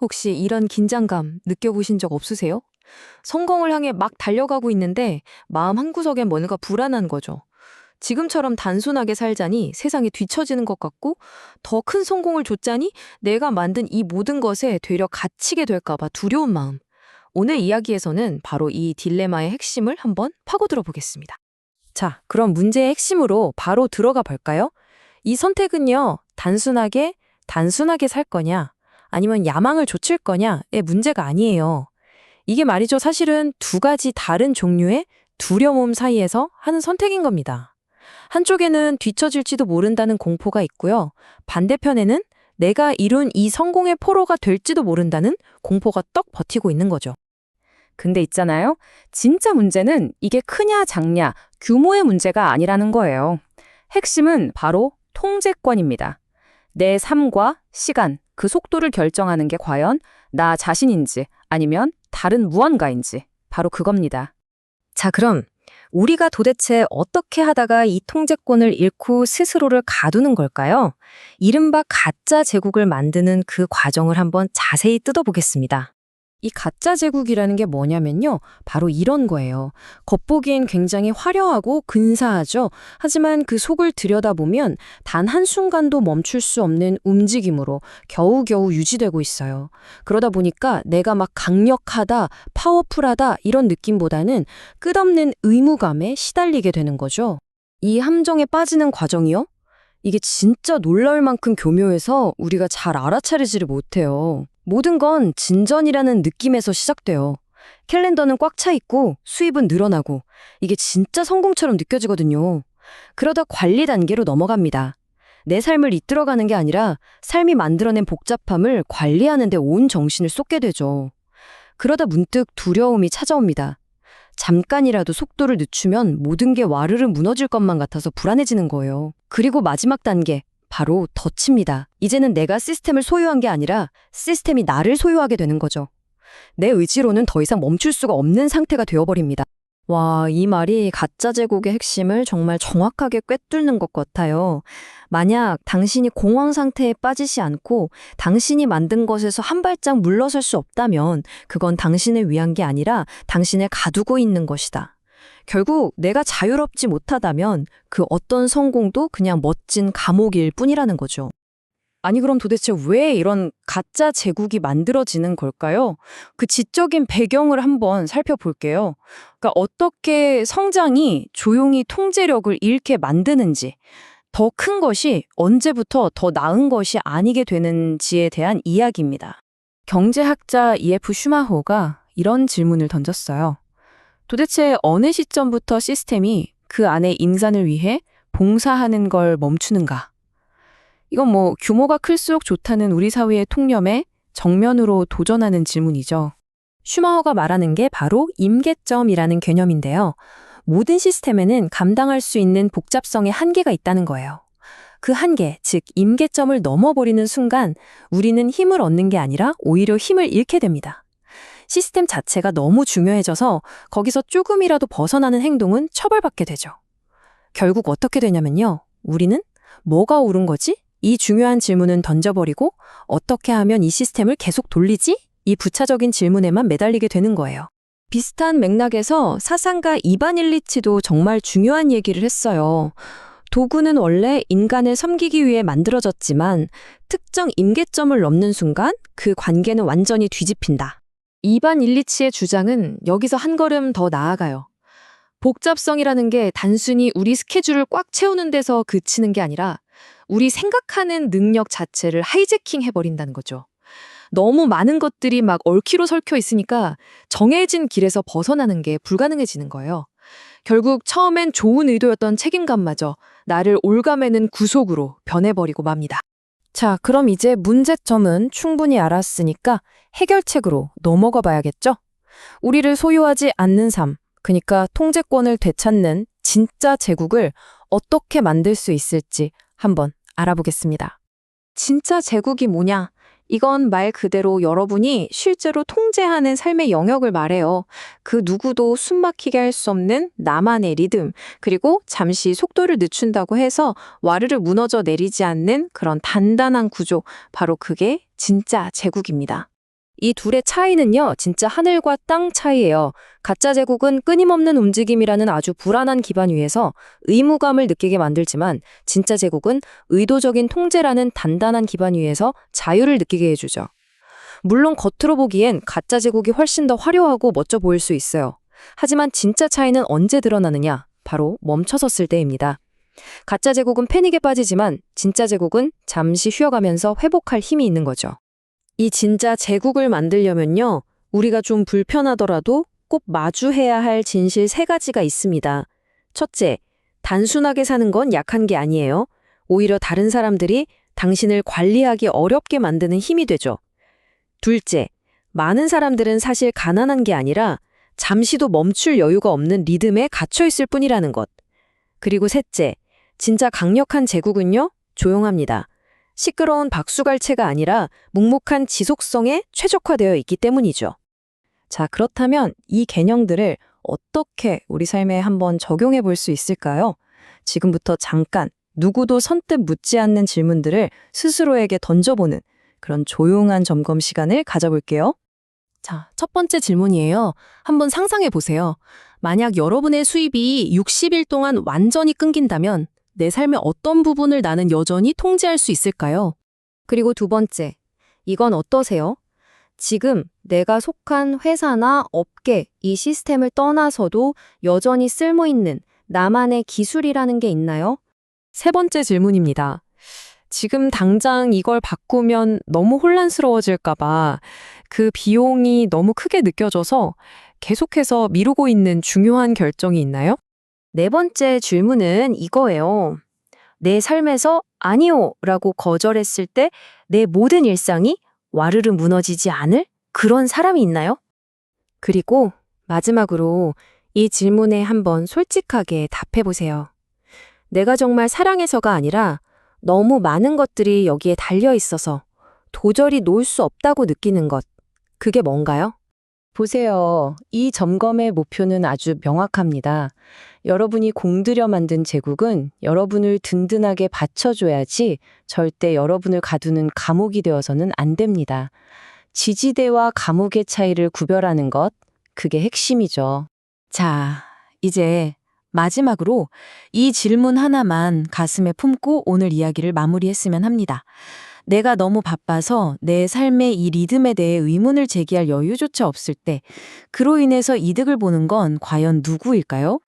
혹시 이런 긴장감 느껴보신 적 없으세요? 성공을 향해 막 달려가고 있는데 마음 한구석엔 뭔가 불안한 거죠. 지금처럼 단순하게 살자니 세상이 뒤처지는 것 같고 더 큰 성공을 줬자니 내가 만든 이 모든 것에 되려 갇히게 될까봐 두려운 마음. 오늘 이야기에서는 바로 이 딜레마의 핵심을 한번 파고들어 보겠습니다. 자, 그럼 문제의 핵심으로 바로 들어가 볼까요? 이 선택은요, 단순하게 살 거냐, 아니면 야망을 좇을 거냐의 문제가 아니에요. 이게 말이죠. 사실은 두 가지 다른 종류의 두려움 사이에서 하는 선택인 겁니다. 한쪽에는 뒤처질지도 모른다는 공포가 있고요. 반대편에는 내가 이룬 이 성공의 포로가 될지도 모른다는 공포가 떡 버티고 있는 거죠. 근데 있잖아요. 진짜 문제는 이게 크냐 작냐 규모의 문제가 아니라는 거예요. 핵심은 바로 통제권입니다. 내 삶과 시간, 그 속도를 결정하는 게 과연 나 자신인지 아니면 다른 무언가인지 바로 그겁니다. 자, 그럼 우리가 도대체 어떻게 하다가 이 통제권을 잃고 스스로를 가두는 걸까요? 이른바 가짜 제국을 만드는 그 과정을 한번 자세히 뜯어보겠습니다. 이 가짜 제국이라는 게 뭐냐면요. 바로 이런 거예요. 겉보기엔 굉장히 화려하고 근사하죠. 하지만 그 속을 들여다보면 단 한순간도 멈출 수 없는 움직임으로 겨우겨우 유지되고 있어요. 그러다 보니까 내가 막 강력하다, 파워풀하다 이런 느낌보다는 끝없는 의무감에 시달리게 되는 거죠. 이 함정에 빠지는 과정이요? 이게 진짜 놀라울 만큼 교묘해서 우리가 잘 알아차리지를 못해요. 모든 건 진전이라는 느낌에서 시작돼요. 캘린더는 꽉 차 있고 수입은 늘어나고 이게 진짜 성공처럼 느껴지거든요. 그러다 관리 단계로 넘어갑니다. 내 삶을 이끌어가는 게 아니라 삶이 만들어낸 복잡함을 관리하는 데 온 정신을 쏟게 되죠. 그러다 문득 두려움이 찾아옵니다. 잠깐이라도 속도를 늦추면 모든 게 와르르 무너질 것만 같아서 불안해지는 거예요. 그리고 마지막 단계, 바로 덫입니다. 이제는 내가 시스템을 소유한 게 아니라 시스템이 나를 소유하게 되는 거죠. 내 의지로는 더 이상 멈출 수가 없는 상태가 되어버립니다. 와, 이 말이 가짜 제국의 핵심을 정말 정확하게 꿰뚫는 것 같아요. 만약 당신이 공황 상태에 빠지지 않고 당신이 만든 것에서 한 발짝 물러설 수 없다면 그건 당신을 위한 게 아니라 당신을 가두고 있는 것이다. 결국 내가 자유롭지 못하다면 그 어떤 성공도 그냥 멋진 감옥일 뿐이라는 거죠. 아니 그럼 도대체 왜 이런 가짜 제국이 만들어지는 걸까요? 그 지적인 배경을 한번 살펴볼게요. 그러니까 어떻게 성장이 조용히 통제력을 잃게 만드는지, 더 큰 것이 언제부터 더 나은 것이 아니게 되는지에 대한 이야기입니다. 경제학자 E.F. 슈마호가 이런 질문을 던졌어요. 도대체 어느 시점부터 시스템이 그 안에 인간을 위해 봉사하는 걸 멈추는가? 이건 규모가 클수록 좋다는 우리 사회의 통념에 정면으로 도전하는 질문이죠. 슈마허가 말하는 게 바로 임계점이라는 개념인데요. 모든 시스템에는 감당할 수 있는 복잡성의 한계가 있다는 거예요. 그 한계, 즉 임계점을 넘어버리는 순간 우리는 힘을 얻는 게 아니라 오히려 힘을 잃게 됩니다. 시스템 자체가 너무 중요해져서 거기서 조금이라도 벗어나는 행동은 처벌받게 되죠. 결국 어떻게 되냐면요. 우리는 뭐가 옳은 거지? 이 중요한 질문은 던져버리고 어떻게 하면 이 시스템을 계속 돌리지? 이 부차적인 질문에만 매달리게 되는 거예요. 비슷한 맥락에서 사상가 이반 일리치도 정말 중요한 얘기를 했어요. 도구는 원래 인간을 섬기기 위해 만들어졌지만 특정 임계점을 넘는 순간 그 관계는 완전히 뒤집힌다. 이반 일리치의 주장은 여기서 한 걸음 더 나아가요. 복잡성이라는 게 단순히 우리 스케줄을 꽉 채우는 데서 그치는 게 아니라 우리 생각하는 능력 자체를 하이제킹 해버린다는 거죠. 너무 많은 것들이 막 얽히고 설켜 있으니까 정해진 길에서 벗어나는 게 불가능해지는 거예요. 결국 처음엔 좋은 의도였던 책임감마저 나를 올가매는 구속으로 변해버리고 맙니다. 자, 그럼 이제 문제점은 충분히 알았으니까 해결책으로 넘어가 봐야겠죠? 우리를 소유하지 않는 삶, 그러니까 통제권을 되찾는 진짜 제국을 어떻게 만들 수 있을지 한번 알아보겠습니다. 진짜 제국이 뭐냐? 이건 말 그대로 여러분이 실제로 통제하는 삶의 영역을 말해요. 그 누구도 숨막히게 할 수 없는 나만의 리듬, 그리고 잠시 속도를 늦춘다고 해서 와르르 무너져 내리지 않는 그런 단단한 구조, 바로 그게 진짜 제국입니다. 이 둘의 차이는요, 진짜 하늘과 땅 차이예요. 가짜 제국은 끊임없는 움직임이라는 아주 불안한 기반 위에서 의무감을 느끼게 만들지만 진짜 제국은 의도적인 통제라는 단단한 기반 위에서 자유를 느끼게 해주죠. 물론 겉으로 보기엔 가짜 제국이 훨씬 더 화려하고 멋져 보일 수 있어요. 하지만 진짜 차이는 언제 드러나느냐? 바로 멈춰섰을 때입니다. 가짜 제국은 패닉에 빠지지만 진짜 제국은 잠시 쉬어가면서 회복할 힘이 있는 거죠. 이 진짜 제국을 만들려면요, 우리가 좀 불편하더라도 꼭 마주해야 할 진실 3가지가 있습니다. 첫째, 단순하게 사는 건 약한 게 아니에요. 오히려 다른 사람들이 당신을 관리하기 어렵게 만드는 힘이 되죠. 둘째, 많은 사람들은 사실 가난한 게 아니라 잠시도 멈출 여유가 없는 리듬에 갇혀 있을 뿐이라는 것. 그리고 셋째, 진짜 강력한 제국은요, 조용합니다. 시끄러운 박수갈채가 아니라 묵묵한 지속성에 최적화되어 있기 때문이죠. 자, 그렇다면 이 개념들을 어떻게 우리 삶에 한번 적용해 볼 수 있을까요? 지금부터 잠깐 누구도 선뜻 묻지 않는 질문들을 스스로에게 던져보는 그런 조용한 점검 시간을 가져볼게요. 자, 첫 번째 질문이에요. 한번 상상해 보세요. 만약 여러분의 수입이 60일 동안 완전히 끊긴다면 내 삶의 어떤 부분을 나는 여전히 통제할 수 있을까요? 그리고 두 번째, 이건 어떠세요? 지금 내가 속한 회사나 업계, 이 시스템을 떠나서도 여전히 쓸모있는 나만의 기술이라는 게 있나요? 세 번째 질문입니다. 지금 당장 이걸 바꾸면 너무 혼란스러워질까봐 그 비용이 너무 크게 느껴져서 계속해서 미루고 있는 중요한 결정이 있나요? 네 번째 질문은 이거예요. 내 삶에서 아니요 라고 거절했을 때 내 모든 일상이 와르르 무너지지 않을 그런 사람이 있나요? 그리고 마지막으로 이 질문에 한번 솔직하게 답해 보세요. 내가 정말 사랑해서가 아니라 너무 많은 것들이 여기에 달려 있어서 도저히 놓을 수 없다고 느끼는 것. 그게 뭔가요? 보세요. 이 점검의 목표는 아주 명확합니다. 여러분이 공들여 만든 제국은 여러분을 든든하게 받쳐줘야지 절대 여러분을 가두는 감옥이 되어서는 안 됩니다. 지지대와 감옥의 차이를 구별하는 것, 그게 핵심이죠. 자, 이제 마지막으로 이 질문 하나만 가슴에 품고 오늘 이야기를 마무리했으면 합니다. 내가 너무 바빠서 내 삶의 이 리듬에 대해 의문을 제기할 여유조차 없을 때 그로 인해서 이득을 보는 건 과연 누구일까요?